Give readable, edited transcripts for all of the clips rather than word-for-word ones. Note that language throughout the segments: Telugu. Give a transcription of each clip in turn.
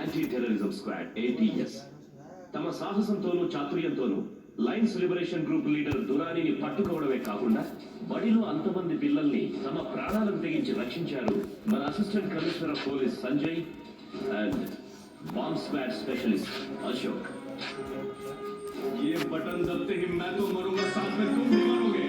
యాంటీ టెర్రరిజం స్క్వాడ్ ATS తమ సాహసంతోనూ చాతుర్యంతోనూ లయన్స్ లిబరేషన్ గ్రూప్ లీడర్ దురానీని పట్టుకోవడమే కాకుండా బడిలో అంతమంది పిల్లల్ని తమ ప్రాణాలకు తెగించి రక్షించారు మన assistant commissioner of police Sanjay and bomb squad specialist Ashok. ये बटन दबते ही मैं तो मरूंगा, साथ में तुम भी मरोगे।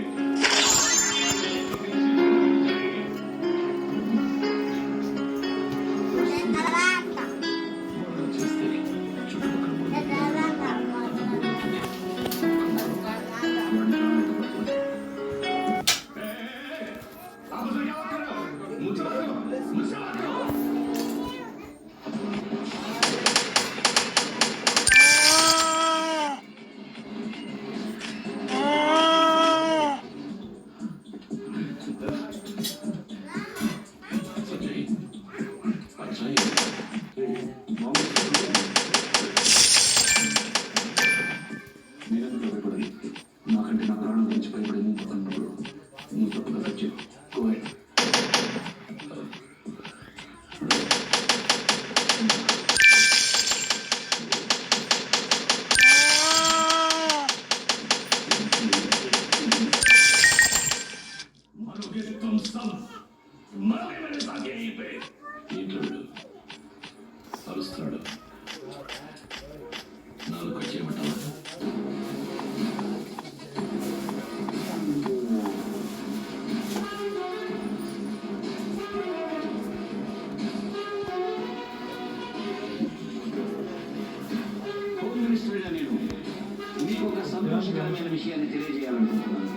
సంతోషకరమైన విషయాన్ని తెలియజేయాలనుకుంటున్నాను।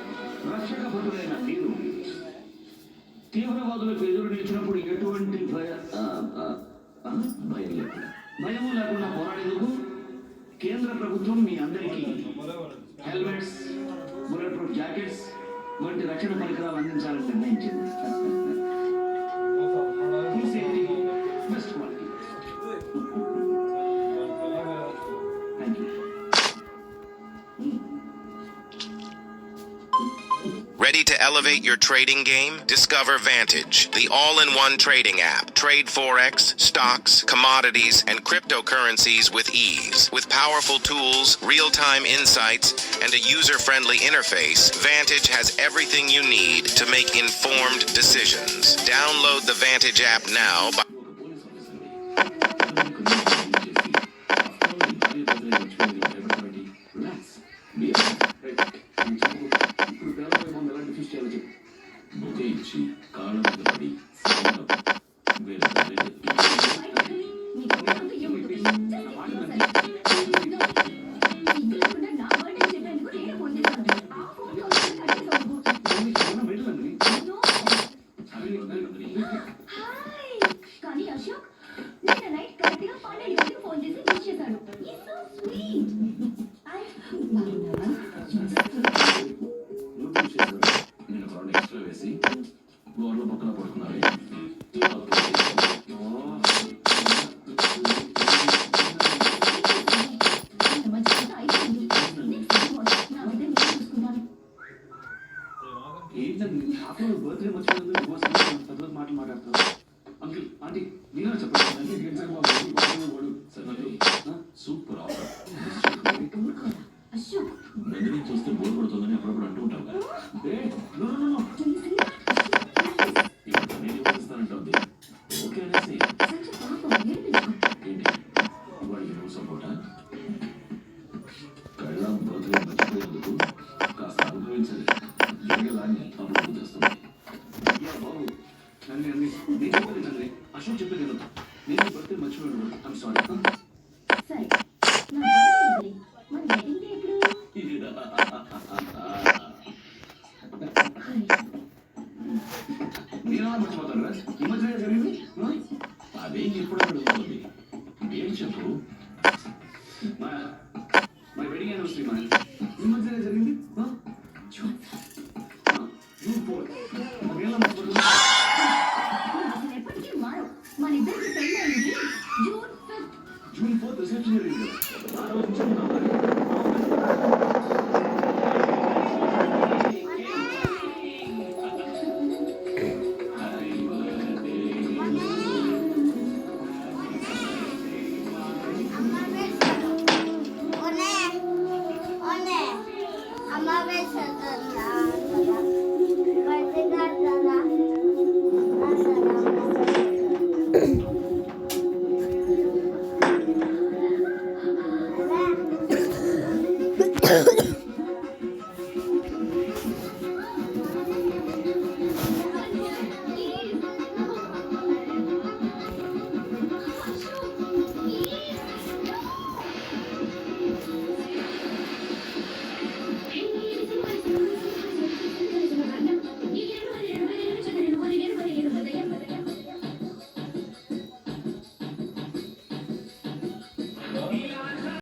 రక్షక భటులైన మీరు తీవ్రవాదులకు ఎదురు నిలిచినప్పుడు ఎటువంటి భయము లేకుండా పోరాడేందుకు కేంద్ర ప్రభుత్వం మీ అందరికీ హెల్మెట్స్, బుల్లెట్ ప్రూఫ్ జాకెట్స్ వంటి రక్షణ పరికరాలు అందించాలని నిర్ణయించింది। Best quality. Ready to elevate your trading game? Discover Vantage, the all-in-one trading app. Trade Forex, stocks, commodities, and cryptocurrencies with ease. With powerful tools, real-time insights, and a user-friendly interface, Vantage has everything you need to make informed decisions. Download the Vantage app now by birthday వచ్చిన మాట్లాడతారు అంకుల్ ఆంటీ నేను చెప్పండి సూపర్ ఆఫర్ నందిని చూస్తే బోర్ పడుతుందని అప్పుడప్పుడు అంటూ ఉంటావు ఇప్పుడు నేను ఇస్తానంటుంది ఓకే అనేసి ఏంటి వాడికి నువ్వు సపోర్టా కళ్ళం బర్త్డే మర్చిపోయేందుకు కాస్త అనుభవించాలి జరగలాన్ని అప్పుడు చేస్తుంది బాబు నన్ను అన్ని నేను చెప్పేది నన్ను అశోక్ చెప్పేది వినొద్దు నేను బర్త్డే మర్చిపోయాను ఐమ్ సారీ నేనా మర్చిపోతాను రా ఈ మధ్య జరిగింది అదే ఎప్పుడు అడుగుతుంది డేట్ చెప్పు మై వెడ్డింగ్ యానివర్సరీ మా ఈ మధ్య జరిగింది జూన్ 4 అదేలా మర్చిపోతుంది జూన్ 4 రిసెప్షన్ జరిగింది ఆ రోజు రికార్డింగ్